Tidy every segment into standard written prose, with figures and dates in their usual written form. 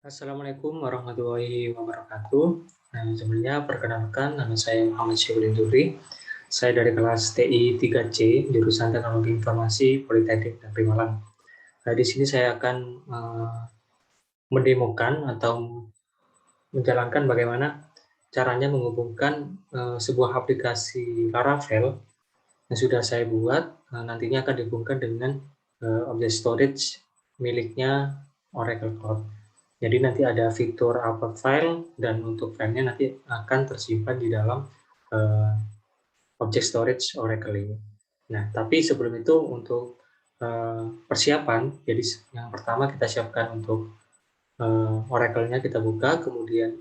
Assalamualaikum warahmatullahi wabarakatuh. Nah, sebelumnya perkenalkan nama saya Muhammad Syaikhul Induri. Saya dari kelas TI 3C, jurusan Teknologi Informasi Politeknik Negeri Malang. Nah, di sini saya akan mendemokan atau menjalankan bagaimana caranya menghubungkan sebuah aplikasi Laravel yang sudah saya buat, nantinya akan dihubungkan dengan object storage miliknya Oracle Cloud. Jadi nanti ada fitur upload file dan untuk filenya nanti akan tersimpan di dalam object storage Oracle ini. Nah, tapi sebelum itu untuk persiapan, jadi yang pertama kita siapkan untuk Oracle-nya kita buka, kemudian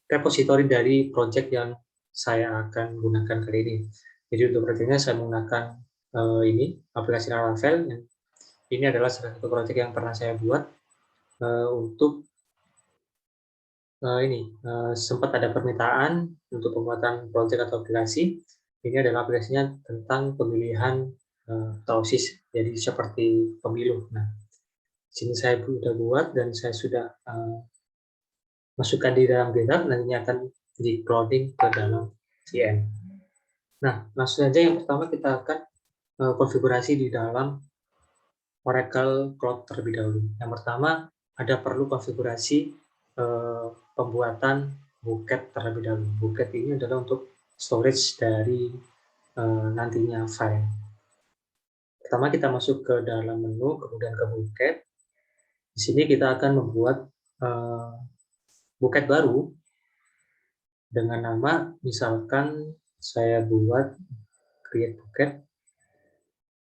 repository dari project yang saya akan gunakan kali ini. Jadi untuk projectnya saya menggunakan ini aplikasi Laravel. Ini adalah salah satu project yang pernah saya buat untuk sempat ada permintaan untuk pembuatan project atau aplikasi. Ini adalah aplikasinya tentang pemilihan tausis, jadi seperti pemilu. Nah, sini saya sudah buat dan saya sudah masukkan di dalam GitHub, nantinya akan di clouding ke dalam VM. Nah, langsung saja yang pertama kita akan konfigurasi di dalam Oracle Cloud terlebih dahulu. Yang pertama ada perlu konfigurasi pembuatan bucket terlebih dahulu. Bucket ini adalah untuk storage dari nantinya file. Pertama kita masuk ke dalam menu, kemudian ke bucket. Di sini kita akan membuat bucket baru dengan nama, misalkan saya buat create bucket.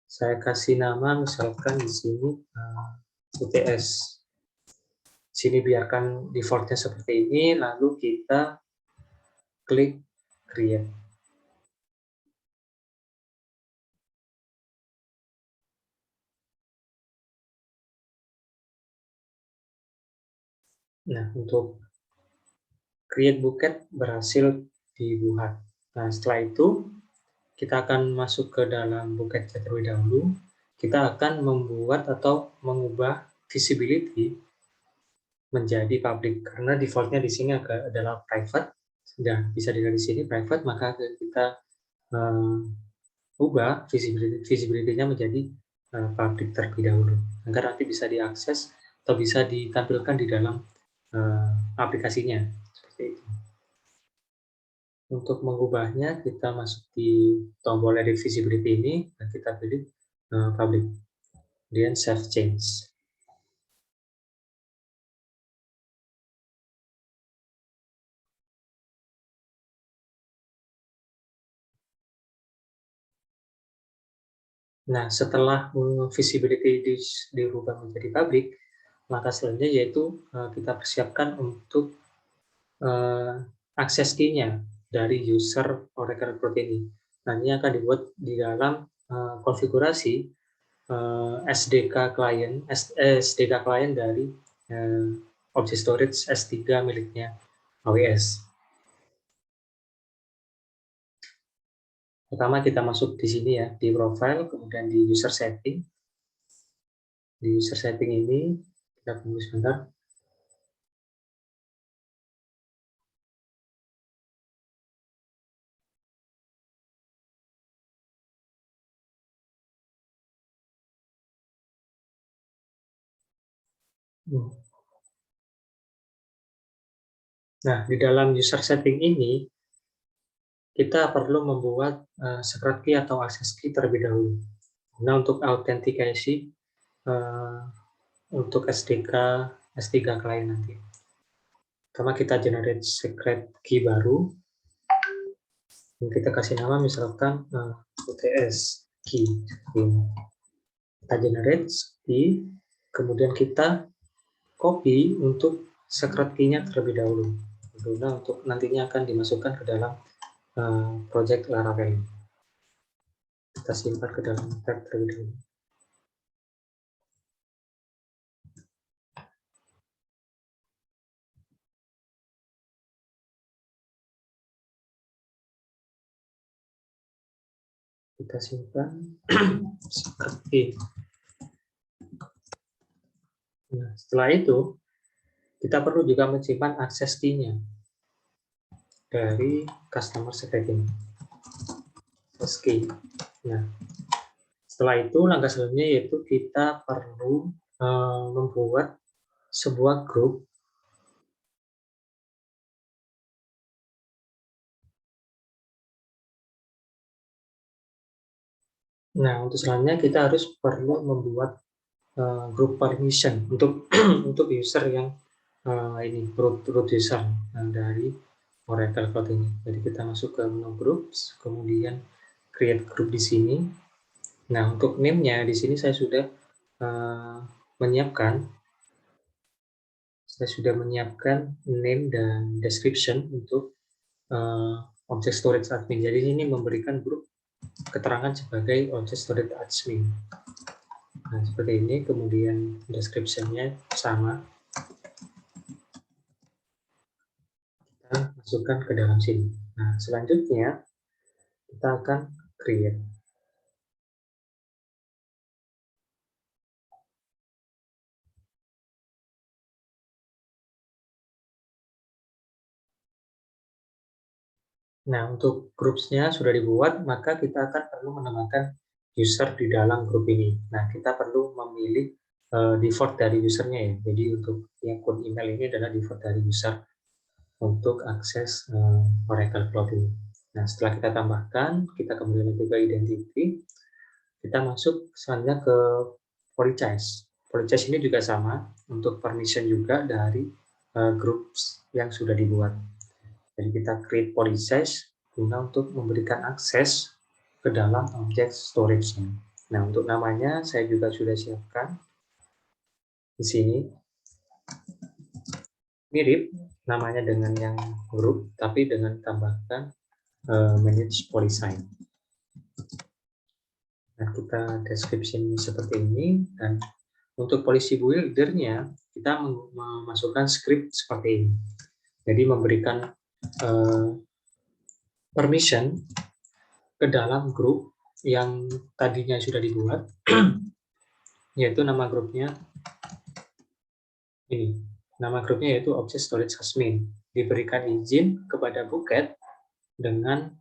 Saya kasih nama misalkan di sini UTS. Sini biarkan defaultnya seperti ini, lalu kita klik create. Nah, untuk create bucket berhasil dibuat. Nah, setelah itu kita akan masuk ke dalam bucket terlebih dahulu. Kita akan membuat atau mengubah visibility menjadi public karena defaultnya di sini adalah private. Sudah bisa dilihat di sini private, maka kita ubah visibility-nya menjadi public terlebih dahulu agar nanti bisa diakses atau bisa ditampilkan di dalam aplikasinya seperti itu. Untuk mengubahnya kita masuk di tombol edit visibility ini dan kita pilih public, kemudian save change. Nah, setelah visibility dirubah menjadi public, maka selanjutnya yaitu kita persiapkan untuk akses key-nya dari user Oracle Cloud ini. Nah, ini akan dibuat di dalam konfigurasi SDK client dari object storage S3 miliknya AWS. Pertama kita masuk di sini ya, di profile, kemudian di user setting. Di user setting ini kita tunggu sebentar. Nah, di dalam user setting ini kita perlu membuat secret key atau access key terlebih dahulu. Nah, untuk autentikasi untuk S3 client nanti. Pertama kita generate secret key baru. Dan kita kasih nama misalkan UTS key. Kita generate key, kemudian kita copy untuk secret key-nya terlebih dahulu. Nah, untuk nantinya akan dimasukkan ke dalam project Laravel. Kita simpan ke dalam tab terlebih dahulu. Kita simpan seperti. Nah, setelah itu Kita perlu juga menyimpan akses key-nya dari customer secret ini. Access key. Nah, setelah itu langkah selanjutnya yaitu kita perlu membuat sebuah grup. Nah, untuk selanjutnya kita harus perlu membuat group permission untuk untuk user yang ini root user dari Oracle Cloud ini. Jadi kita masuk ke menu groups, kemudian create group di sini. Nah, untuk name-nya di sini saya sudah menyiapkan name dan description untuk object storage admin. Jadi ini memberikan grup keterangan sebagai object storage admin. Nah, seperti ini, kemudian description-nya sama. Kita masukkan ke dalam sini. Nah, selanjutnya kita akan create. Nah, untuk grupsnya sudah dibuat, maka kita akan perlu menambahkan user di dalam grup ini. Nah, kita perlu memilih default dari usernya ya. Jadi untuk yang akun email ini adalah default dari user untuk akses Oracle Cloud ini. Nah, setelah kita tambahkan, kita kemudian ke identity, kita masuk selanjutnya ke policies. Policies ini juga sama untuk permission juga dari groups yang sudah dibuat. Jadi kita create policies guna untuk memberikan akses ke dalam objek storage-nya. Nah, untuk namanya saya juga sudah siapkan di sini. Mirip namanya dengan yang grup, tapi dengan tambahkan manage policy. Nah, kita description seperti ini, dan untuk policy builder-nya kita memasukkan script seperti ini. Jadi memberikan permission ke dalam grup yang tadinya sudah dibuat, yaitu nama grupnya ini. Nama grupnya yaitu Object Storage Admin. Diberikan izin kepada Buket dengan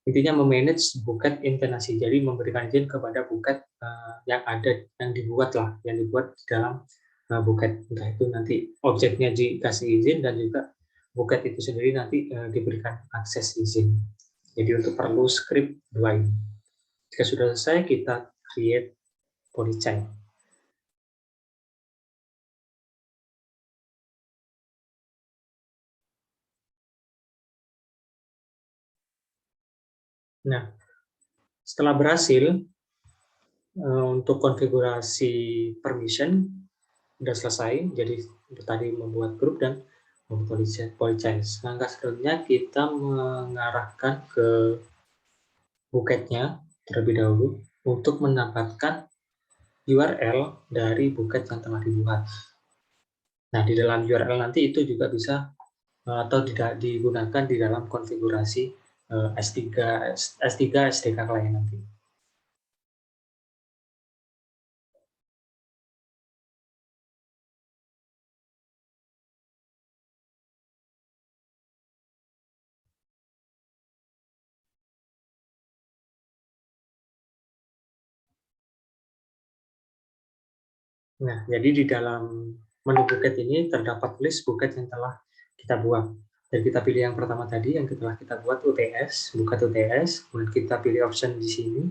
intinya memanage buket internasi. Jadi memberikan izin kepada buket yang ada, yang dibuat di dalam buket. Entah itu nanti objeknya dikasih izin dan juga buket itu sendiri nanti diberikan akses izin. Jadi untuk perlu script 2 ini. Jika sudah selesai, kita create policy. Nah, setelah berhasil untuk konfigurasi permission sudah selesai. Jadi tadi membuat grup dan policies. Langkah selanjutnya kita mengarahkan ke buketnya terlebih dahulu untuk mendapatkan URL dari buket yang telah dibuat. Nah, di dalam URL nanti itu juga bisa atau tidak digunakan di dalam konfigurasi S3 SDK klien nanti. Nah, jadi di dalam menu buket ini terdapat list buket yang telah kita buat. Dan kita pilih yang pertama tadi, yang telah kita buat UTS, buket UTS, kemudian kita pilih option di sini,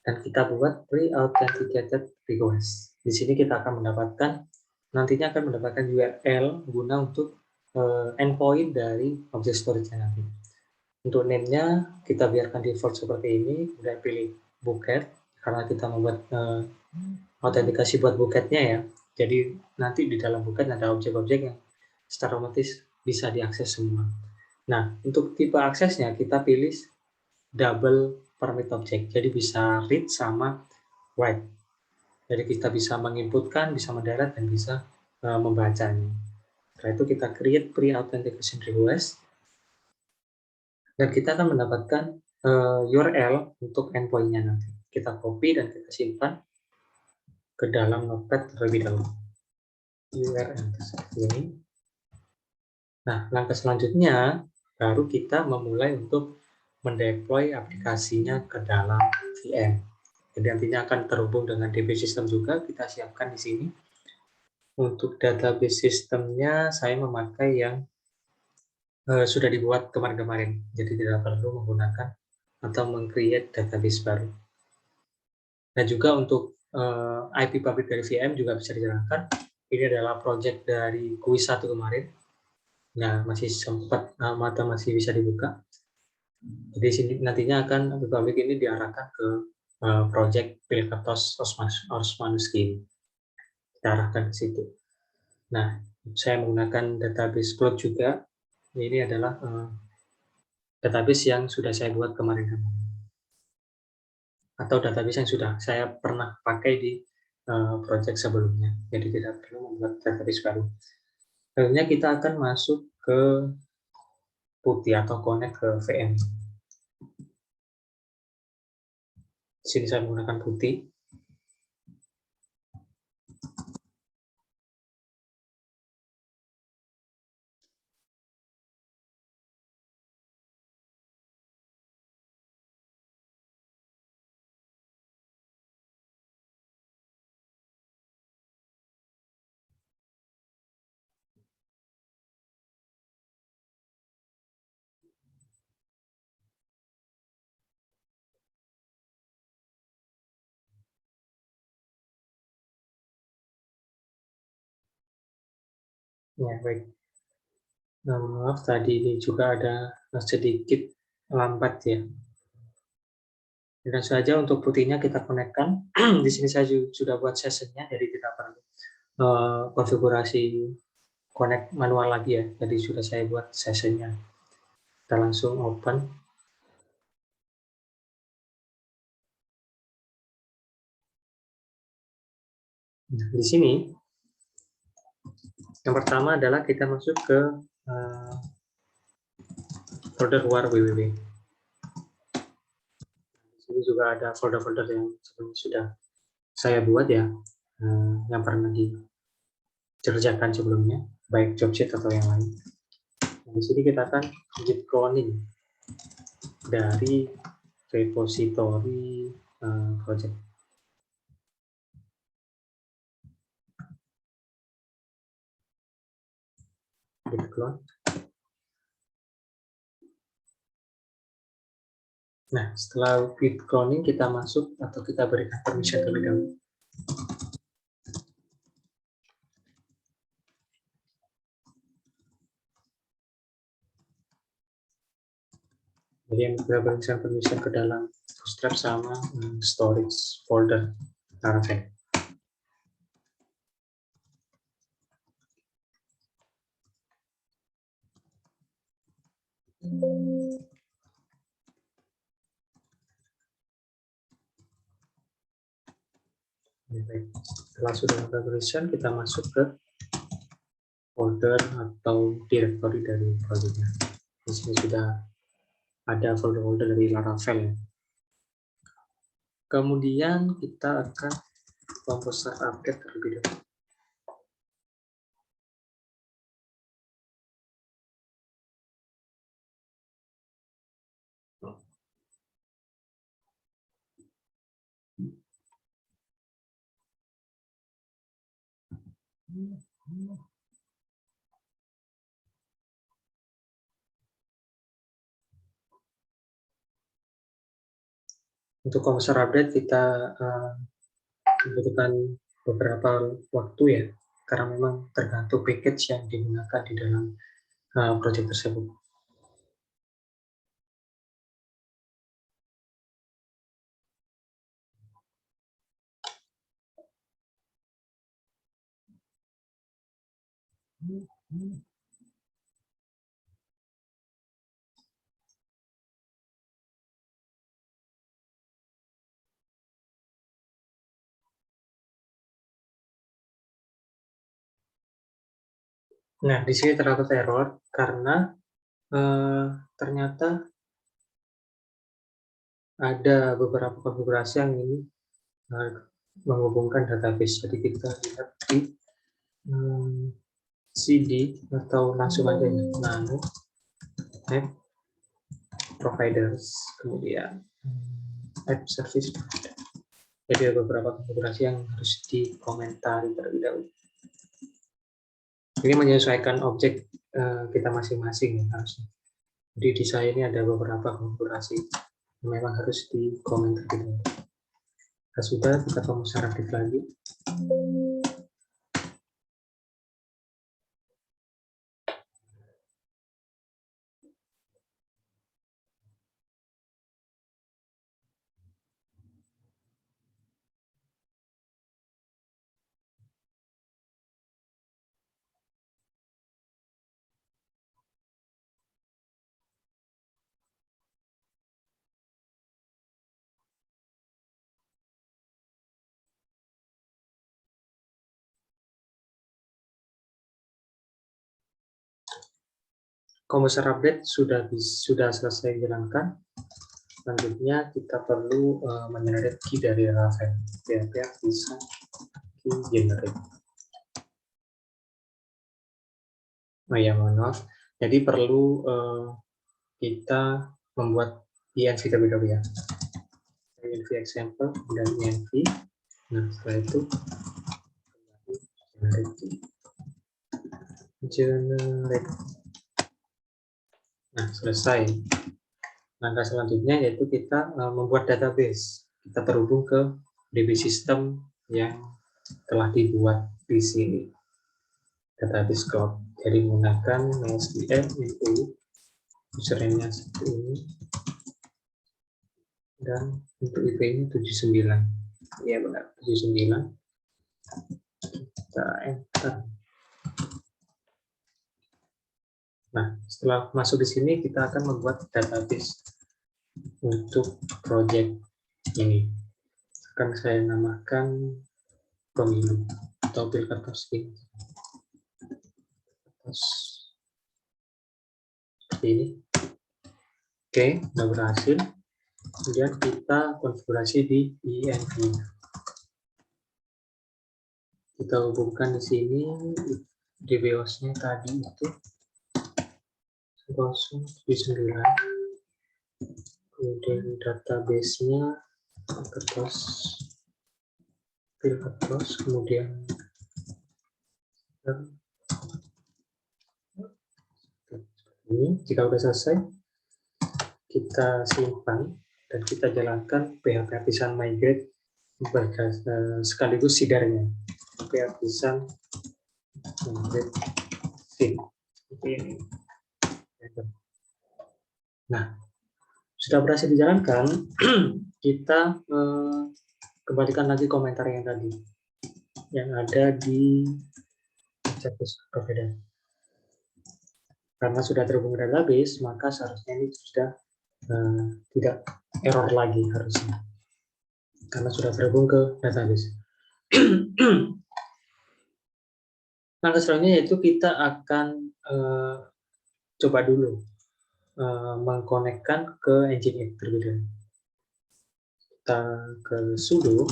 dan kita buat pre-authenticated request. Di sini kita akan mendapatkan, nantinya akan mendapatkan URL guna untuk endpoint dari object storage-nya nanti. Untuk name-nya kita biarkan default seperti ini, kemudian pilih buket, karena kita membuat autentikasi buat buketnya ya. Jadi nanti di dalam buket ada objek-objek yang secara otomatis bisa diakses semua. Nah, untuk tipe aksesnya kita pilih double permit object. Jadi bisa read sama write. Jadi kita bisa menginputkan, bisa mendarat, dan bisa membacanya. Setelah itu kita create pre-authentication request, dan kita akan mendapatkan URL untuk endpoint-nya nanti. Kita copy dan kita simpan ke dalam notepad terlebih dahulu. URL seperti ini. Nah, langkah selanjutnya baru kita memulai untuk mendeploy aplikasinya ke dalam VM. Jadi nantinya akan terhubung dengan DB system juga, kita siapkan di sini. Untuk database sistemnya saya memakai yang sudah dibuat kemarin-kemarin, jadi tidak perlu menggunakan atau meng-create database baru. Dan juga untuk IP public dari VM juga bisa dijalankan. Ini adalah project dari kuis 1 kemarin. Nah, masih sempat mata masih bisa dibuka. Jadi sini nantinya akan IP public ini diarahkan ke project Pilkatos Osmanus Scheme. Kita arahkan ke situ. Nah, saya menggunakan database cloud juga. Ini adalah database yang sudah saya buat kemarin-kemarin. Atau database yang sudah saya pernah pakai di project sebelumnya. Jadi tidak perlu membuat database baru. Selanjutnya kita akan masuk ke putih atau connect ke VM. Di sini saya menggunakan putih. Ya, baik. Nah, maaf tadi ini juga ada sedikit lambat ya. Dan saja untuk putihnya kita konekkan. Di sini saya sudah buat sessionnya, jadi tidak perlu konfigurasi connect manual lagi ya. Jadi sudah saya buat sessionnya. Kita langsung open. Nah, di sini yang pertama adalah kita masuk ke folder war www. Di sini juga ada folder-folder yang sudah saya buat ya, yang pernah dikerjakan sebelumnya, baik job sheet atau yang lain. Nah, di sini kita akan git cloning dari repository project. Git clone. Nah, setelah git cloning kita masuk atau kita berikan permission terlebih dahulu. Jadi yang kita berikan permission ke dalam Bootstrap sama storage folder Laravel. Setelah sudah ada permission, kita masuk ke folder atau directory dari projectnya. Di sini sudah ada folder-folder dari Laravel ya. Kemudian kita akan composer update terlebih dahulu. Untuk composer update kita membutuhkan beberapa waktu ya, karena memang tergantung package yang digunakan di dalam project tersebut. Nah, di sini terdapat error karena ternyata ada beberapa konfigurasi yang ini menghubungkan database. Jadi kita lihat di CD atau langsung aja nano app providers, kemudian app service provider. Jadi ada beberapa konfigurasi yang harus dikomentari terlebih dahulu. Ini menyesuaikan objek kita masing-masing harusnya. Jadi di saya ini ada beberapa konfigurasi yang memang harus dikomentari dulu. Nah, sudah, kita pemesan aktif lagi. Komposer update sudah selesai dijalankan. Selanjutnya kita perlu menyeret key dari Laravel. Biar bisa key generate. Oh ya, mohon maaf. Jadi perlu kita membuat env terlebih dahulu ya. Env example dan env. Nah, setelah itu generate. Nah, selesai. Langkah selanjutnya yaitu kita membuat database. Kita terhubung ke DB system yang telah dibuat di sini. Database cloud. Jadi menggunakan MySQL info username-nya seperti ini. Dan untuk IP-nya 79. Iya benar, 79. Kita enter. Nah, setelah masuk di sini kita akan membuat database untuk project ini. Akan saya namakan pemilu atau pilkada ini. Seperti ini. Oke, sudah berhasil. Kemudian kita konfigurasi di env. Kita hubungkan di sini DBOS-nya tadi itu 079. Kemudian database-nya pilkada, kemudian ini. Jika sudah selesai, kita simpan dan kita jalankan PHP artisan migrate sekaligus seedernya. PHP artisan migrate seperti ini. Nah, sudah berhasil dijalankan. Kita kembalikan lagi komentar yang tadi yang ada di service provider. Karena sudah terhubung dengan database, maka seharusnya ini sudah tidak error lagi harusnya. Karena sudah terhubung ke database. Langkah selanjutnya yaitu kita akan coba dulu mengkonekkan ke Nginx terlebih dahulu. Kita ke sudo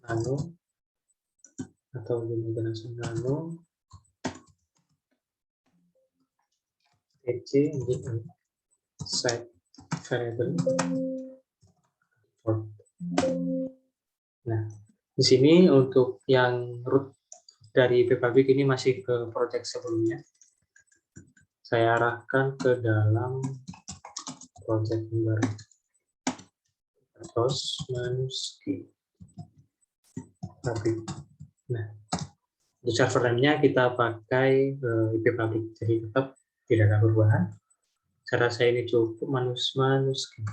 nano atau menggunakan nano etc site variable. Nah, di sini untuk yang root dari Pepabrik ini masih ke project sebelumnya. Saya arahkan ke dalam project yang baru. Terus manuskrip pabrik. Nah, untuk server name-nya kita pakai IP pabrik, jadi tetap tidak ada perubahan. Cara saya ini cukup manuskrip.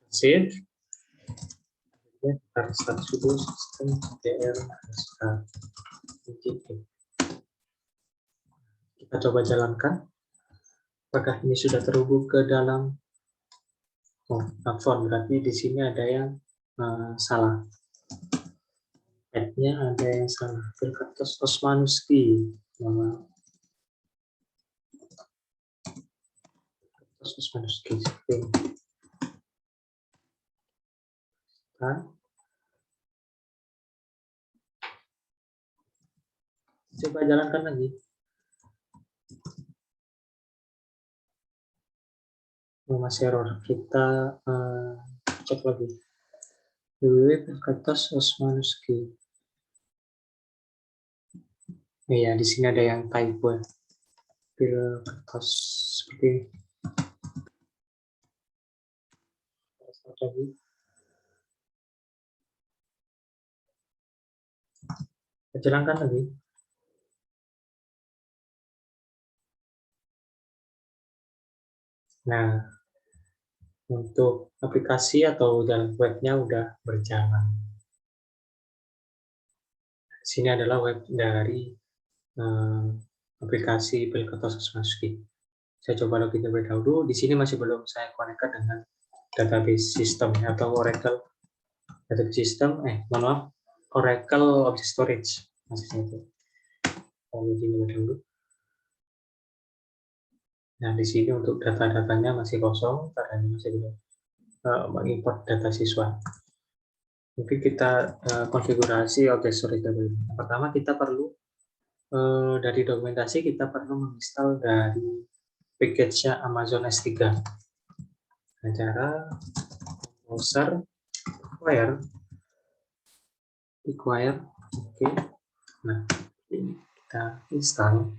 Save. Kita start sudo sistem dr kita coba jalankan. Apakah ini sudah terhubung ke dalam platform? Berarti di sini ada yang salah. Add-nya ada yang salah. Pilkatos Osmanuski. Nama Osmanuski. Nah, Coba jalankan lagi. Masih error. Kita cek lagi. www.kertas-osmanuski. Iya, di sini ada yang typo. Pil kertas seperti ini. Jalankan lagi. Nah, untuk aplikasi atau jalan webnya udah berjalan. Di sini adalah web dari aplikasi Pilkertas-Osmanuski. Saya coba login terlebih dahulu. Di sini masih belum saya konekkan dengan database system atau Oracle database system. Mohon maaf, Oracle Object Storage maksudnya itu. Login terlebih dahulu. Nah, di sini untuk data-datanya masih kosong karena ini masih belum mengimport data siswa. Mungkin kita konfigurasi object storage dulu. Pertama kita perlu dari dokumentasi kita perlu menginstal dari package-nya Amazon S3. Nah, cara browser acquire, oke. Nah, ini kita install.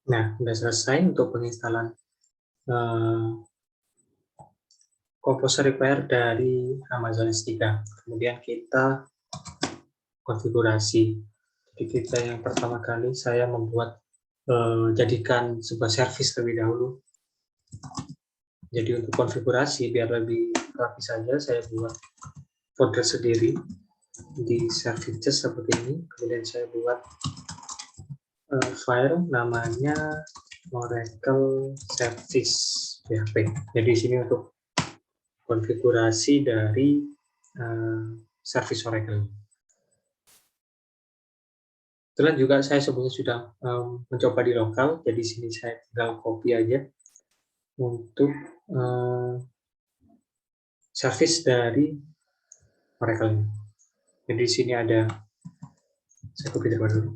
Nah, sudah selesai untuk penginstalan Composer Repair dari Amazon S3. Kemudian kita konfigurasi. Jadi kita yang pertama kali saya membuat jadikan sebuah service terlebih dahulu. Jadi untuk konfigurasi biar lebih rapi saja, saya buat folder sendiri di services seperti ini. Kemudian saya buat file namanya Oracle Service PHP. Jadi di sini untuk konfigurasi dari service Oracle. Kebetulan juga saya sebelumnya sudah mencoba di lokal, jadi sini saya tinggal copy aja untuk service dari Oracle ini. Jadi di sini ada, saya copy terlebih dulu.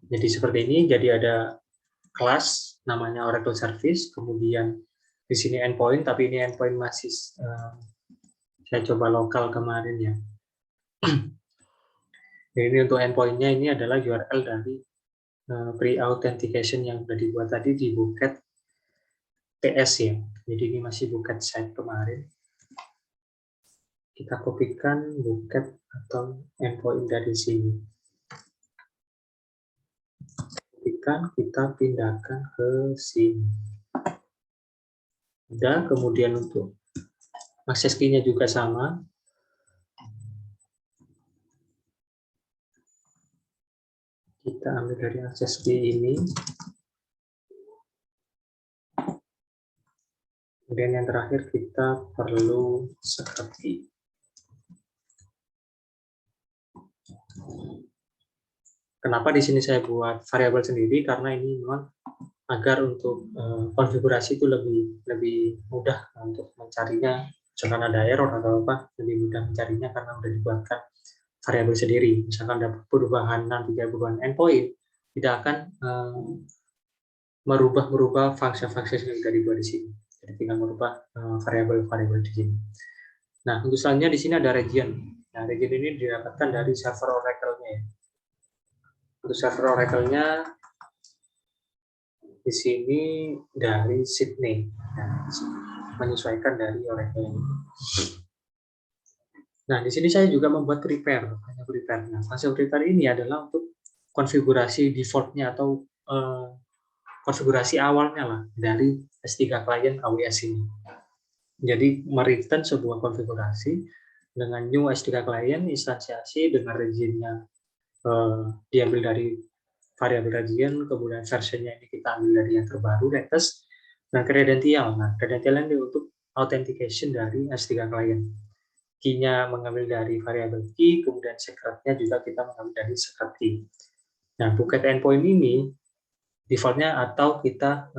Jadi seperti ini, jadi ada kelas namanya Oracle Service, kemudian di sini endpoint, tapi ini endpoint masih saya coba lokal kemarin ya. Jadi ini untuk endpointnya ini adalah URL dari pre-authentication yang sudah dibuat tadi di bucket TS ya. Jadi ini masih bucket site kemarin. Kita kopikan bucket atau endpoint dari sini. Kopikan, kita pindahkan ke sini. Dan kemudian untuk akses key-nya juga sama. Kita ambil dari akses key ini. Kemudian yang terakhir kita perlu secret key. Kenapa di sini saya buat variabel sendiri? Karena ini memang agar untuk konfigurasi itu lebih mudah untuk mencarinya. Misalkan ada error atau apa, lebih mudah mencarinya karena sudah dibuatkan variabel sendiri. Misalkan ada perubahan nanti perubahan endpoint, tidak akan merubah function-function yang sudah dibuat di sini. Jadi tinggal merubah variabel-variabel di sini. Nah, untuk selanjutnya di sini ada region. Nah, region ini didapatkan dari server Oracle-nya ya. Untuk server Oracle-nya di sini dari Sydney. Nah, menyesuaikan dari Oracle. Nah, di sini saya juga membuat prepare. Nah, fase prepare ini adalah untuk konfigurasi default-nya atau konfigurasi awalnya lah dari S3 client AWS ini. Jadi mereturn sebuah konfigurasi dengan new S3 client, instansiasi dengan region-nya diambil dari variabel region, kemudian versionnya ini kita ambil dari yang terbaru, latest, dan kredensial. Nah, kredensial ini untuk authentication dari S3 client. Key-nya mengambil dari variabel key, kemudian secret-nya juga kita mengambil dari secret key. Nah, bucket endpoint ini default-nya atau kita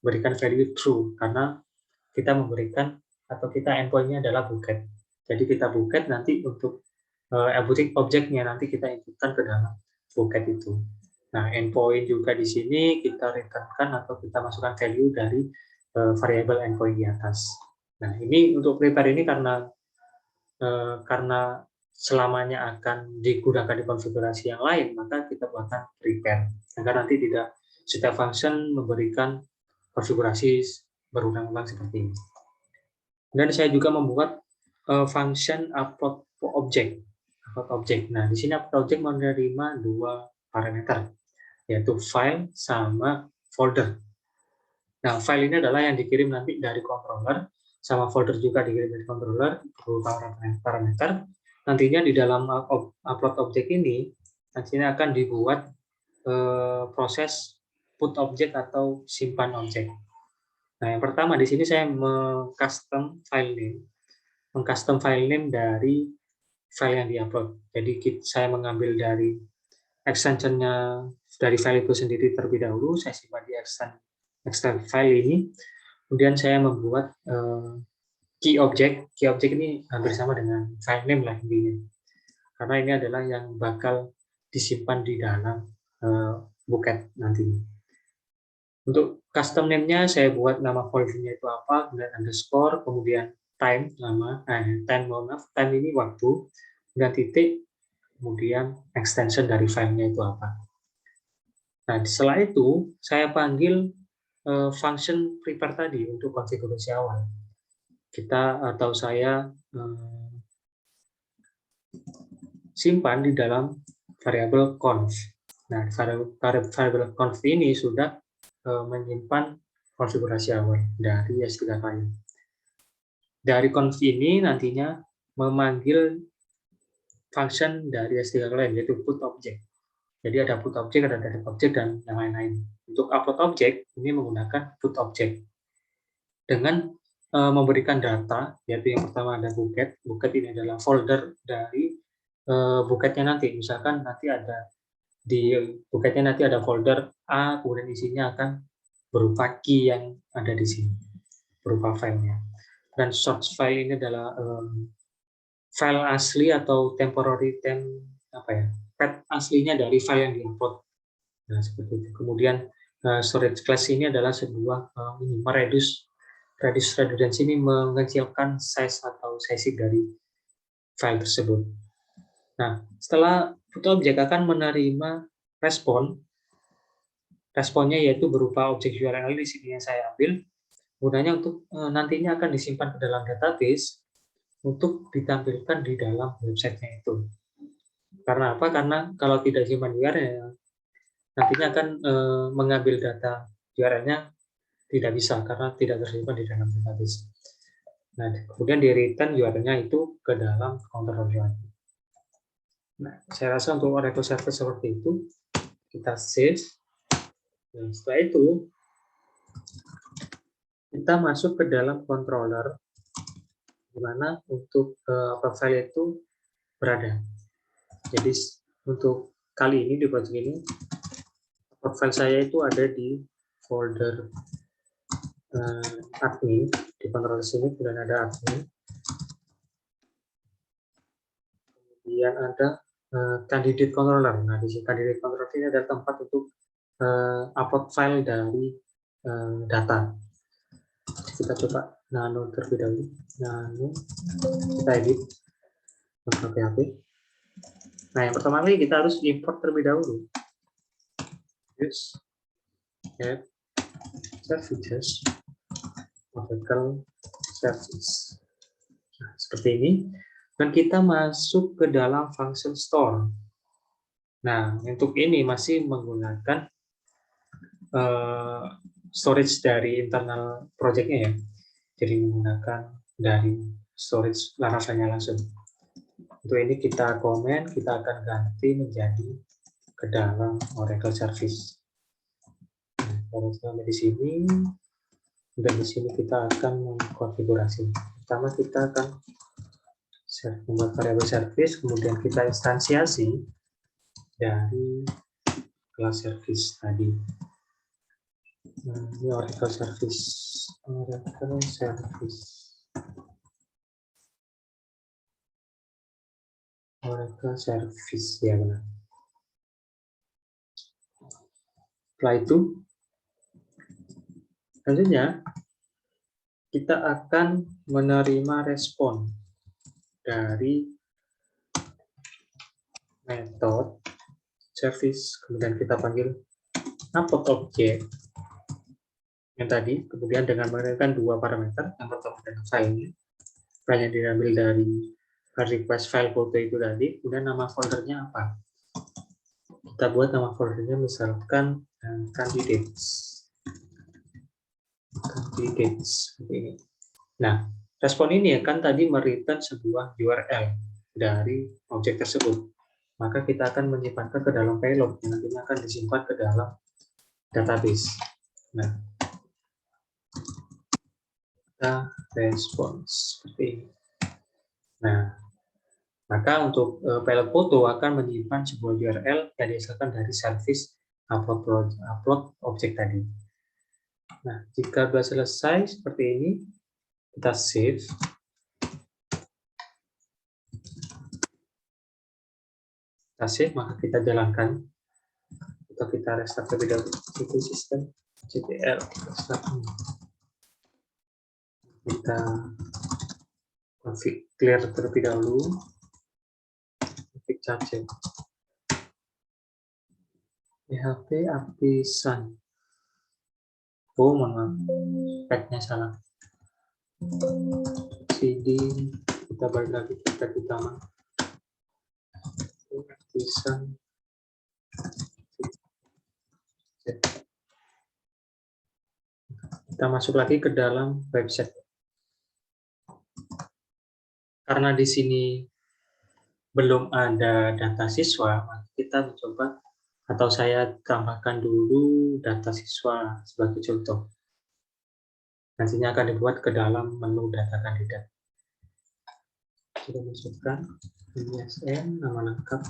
berikan value true, karena kita memberikan atau kita endpoint-nya adalah bucket. Jadi kita bucket nanti untuk objeknya nanti kita inputkan ke dalam bucket itu. Nah, endpoint juga di sini kita return-kan atau kita masukkan value dari variabel endpoint di atas. Nah, ini untuk prepare ini karena selamanya akan digunakan di konfigurasi yang lain, maka kita buatkan prepare agar nanti tidak setiap function memberikan konfigurasi berulang-ulang seperti ini. Dan saya juga membuat function upload object. Nah, di sini upload object menerima dua parameter, yaitu file sama folder. Nah, file ini adalah yang dikirim nanti dari controller, sama folder juga dikirim dari controller, berupa parameter. Nantinya di dalam upload object ini, nantinya akan dibuat proses put object atau simpan object. Nah, yang pertama di sini saya mengcustom file name dari file yang diupload. Jadi saya mengambil dari extension-nya dari file itu sendiri terlebih dahulu, saya simpan di extend file ini. Kemudian saya membuat key object. Key object ini hampir sama dengan file name lah intinya. Karena ini adalah yang bakal disimpan di dalam bucket nanti. Untuk custom name-nya saya buat nama folder-nya itu apa, kemudian underscore, kemudian time time ini waktu, kemudian titik, kemudian extension dari filenya itu apa. Nah, setelah itu saya panggil function prepare tadi untuk konfigurasi awal. Saya simpan di dalam variabel conf. Nah, variabel conf ini sudah menyimpan konfigurasi awal dari S3 client. Dari conf ini nantinya memanggil function dari S3 client, yaitu put object. Jadi ada put object, ada direct object, dan yang lain-lain. Untuk upload object, ini menggunakan put object. Dengan memberikan data, yaitu yang pertama ada bucket. Bucket ini adalah folder dari bucketnya nanti. Misalkan nanti ada di bucketnya nanti ada folder A, kemudian isinya akan berupa key yang ada di sini, berupa filenya. Dan source file ini adalah file asli atau temporary path aslinya dari file yang diupload. Nah, seperti itu. Kemudian storage class ini adalah sebuah reduce redundancy, ini mengecilkan size atau sizing dari file tersebut. Nah, setelah put object akan menerima responnya yaitu berupa objek URL di sini yang saya ambil, gunanya untuk nantinya akan disimpan ke dalam database untuk ditampilkan di dalam websitenya itu. Karena apa? Karena kalau tidak simpan URL, nantinya akan mengambil data URL-nya tidak bisa karena tidak tersimpan di dalam database. Nah, kemudian di return URL-nya itu ke dalam controller lagi. Nah, saya rasa untuk Oracle Server seperti itu, kita save. Nah, setelah itu, kita masuk ke dalam controller, di mana untuk file itu berada. Jadi, untuk kali ini, di project ini, file saya itu ada di folder admin, di controller sini, kemudian ada admin. Kemudian ada candidate controller. Nah, di sini candidate controller ini ada tempat untuk upload file dari data. Kita coba nano terlebih dahulu. Nano, kita edit untuk PHP. Nah, yang pertama kali kita harus import terlebih dahulu. Use add services, Oracle service. Nah, seperti ini. Dan kita masuk ke dalam function store. Nah, untuk ini masih menggunakan storage dari internal project-nya ya. Jadi menggunakan dari storage Laravelnya langsung. Untuk ini kita komen, kita akan ganti menjadi ke dalam Oracle Service. Nah, kalau sampai di sini, dan di sini kita akan mengkonfigurasi. Pertama kita akan membuat variabel service, kemudian kita instansiasi dari kelas service tadi. Nah, ini Oracle Service, Oracle Service, Oracle Service ya benar. Setelah itu, selanjutnya kita akan menerima respon dari metode service, kemudian kita panggil upload object yang tadi, kemudian dengan menggunakan dua parameter, yang pertama adalah file yang diambil dari request file foto itu tadi, kemudian nama foldernya apa? Kita buat nama foldernya misalkan candidates seperti ini. Nah, respon ini kan tadi mereturn sebuah URL dari objek tersebut. Maka kita akan menyimpannya ke dalam payload yang nantinya akan disimpan ke dalam database. Nah, kita response seperti ini. Nah, maka untuk payload foto akan menyimpan sebuah URL yang dihasilkan dari service upload objek tadi. Nah, jika sudah selesai seperti ini, kita save. Kita save, maka kita jalankan. Atau kita restart terlebih dahulu. Itu sistem ctl restart. Kita config clear terlebih dahulu. Config charger. PHP API Sun. Oh, mohon maaf. Packnya salah. CD, kita balik lagi ke pack utama. API Sun. Kita masuk lagi ke dalam website. Karena di sini belum ada data siswa, kita mencoba atau saya tambahkan dulu data siswa sebagai contoh. Nantinya akan dibuat ke dalam menu data kandidat. Kita masukkan ISN, nama lengkap.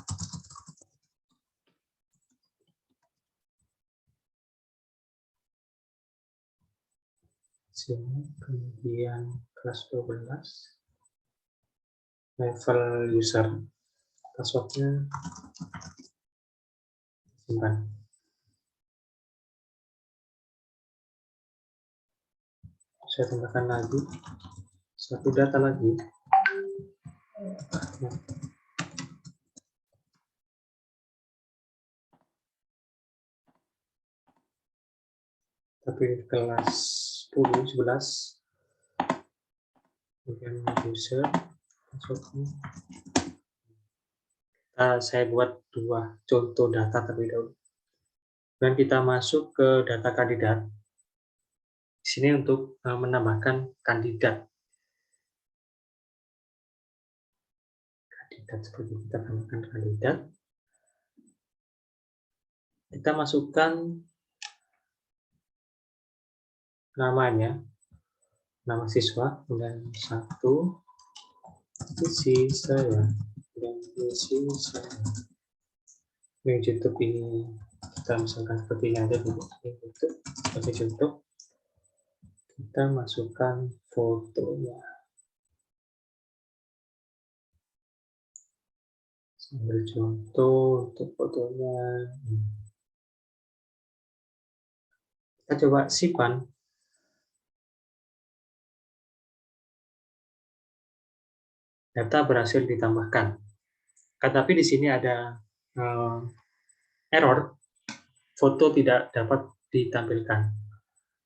Sini, kemudian kelas 12. Level user. Passwordnya simpan. Saya tambahkan lagi satu data lagi. Tapi kelas 10, 11. Kemudian user. Passwordnya. Saya buat dua contoh data terlebih dahulu. Dan kita masuk ke data kandidat. Di sini untuk menambahkan kandidat. Kandidat seperti kita tambahkan kandidat. Kita masukkan namanya, nama siswa, kemudian satu, isi saya, dan isi saya. Yang YouTube ini kita misalkan seperti ini aja dulu. YouTube sebagai contoh. Kita masukkan fotonya. Sambil contoh untuk fotonya. Kita coba simpan. Data berhasil ditambahkan. Tetapi di sini ada error, foto tidak dapat ditampilkan.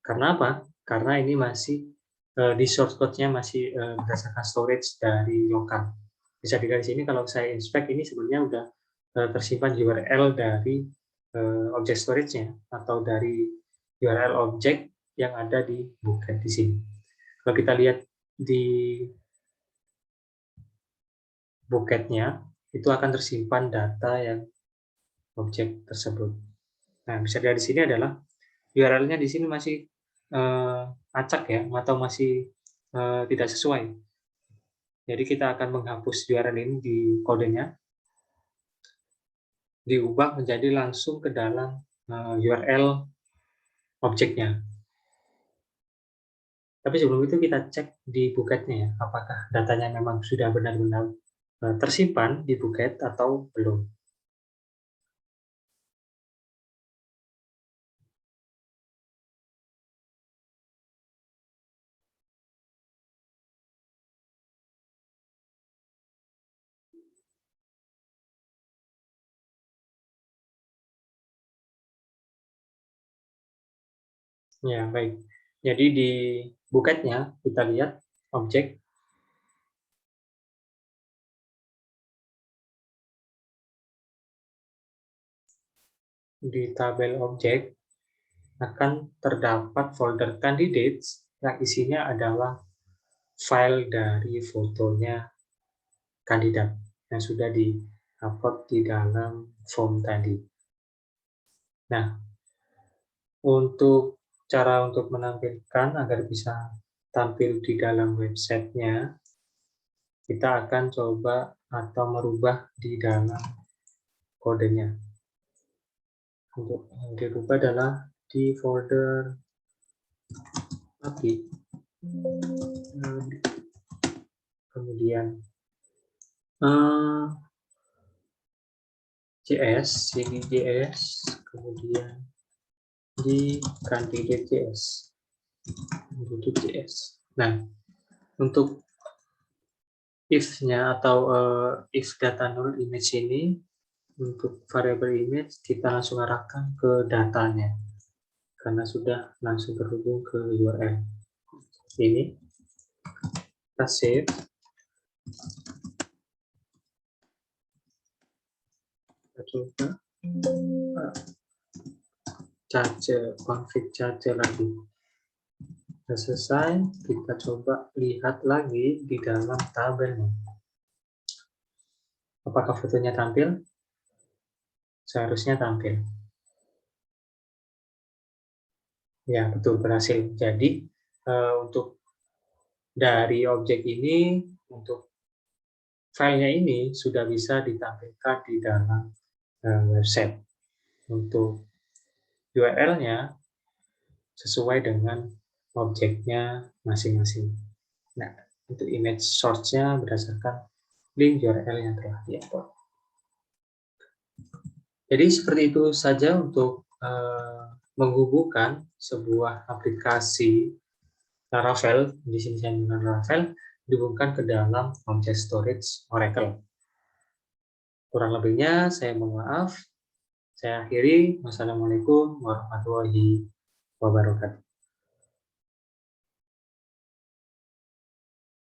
Karena apa? Karena ini masih di source code-nya masih berdasarkan storage dari lokal. Bisa dilihat di sini kalau saya inspect ini sebenarnya sudah tersimpan URL dari object storage-nya atau dari URL objek yang ada di buket di sini. Kalau kita lihat di buketnya, itu akan tersimpan data yang objek tersebut. Nah, bisa dilihat di sini adalah URL-nya di sini masih acak ya, atau masih tidak sesuai. Jadi kita akan menghapus URL ini di kodenya, diubah menjadi langsung ke dalam URL objeknya. Tapi sebelum itu kita cek di buketnya ya, apakah datanya memang sudah benar-benar tersimpan di buket atau belum. Ya, baik. Jadi di buketnya kita lihat objek di tabel objek akan terdapat folder candidates yang isinya adalah file dari fotonya kandidat yang sudah di-upload di dalam form tadi. Nah, untuk cara untuk menampilkan agar bisa tampil di dalam websitenya, kita akan coba atau merubah di dalam kodenya. Untuk yang dirubah adalah di folder API, kemudian JS, cd.js, kemudian di candidate.js. Nah, untuk if-nya atau if data null image ini, untuk variable image kita langsung arahkan ke datanya karena sudah langsung terhubung ke URL. Ini kita save, kita coba config cache lagi. Sudah selesai, kita coba lihat lagi di dalam tabelnya. Apakah fotonya tampil? Seharusnya tampil. Ya, betul, berhasil. Jadi, untuk dari objek ini, untuk filenya ini sudah bisa ditampilkan di dalam website. Untuk URL-nya sesuai dengan objeknya masing-masing. Nah, untuk image source-nya berdasarkan link URL yang telah di-upload. Jadi seperti itu saja untuk menghubungkan sebuah aplikasi Laravel, di sini saya menggunakan Laravel, dihubungkan ke dalam object storage Oracle. Kurang lebihnya saya mohon maaf. Saya akhiri. Wassalamualaikum warahmatullahi wabarakatuh.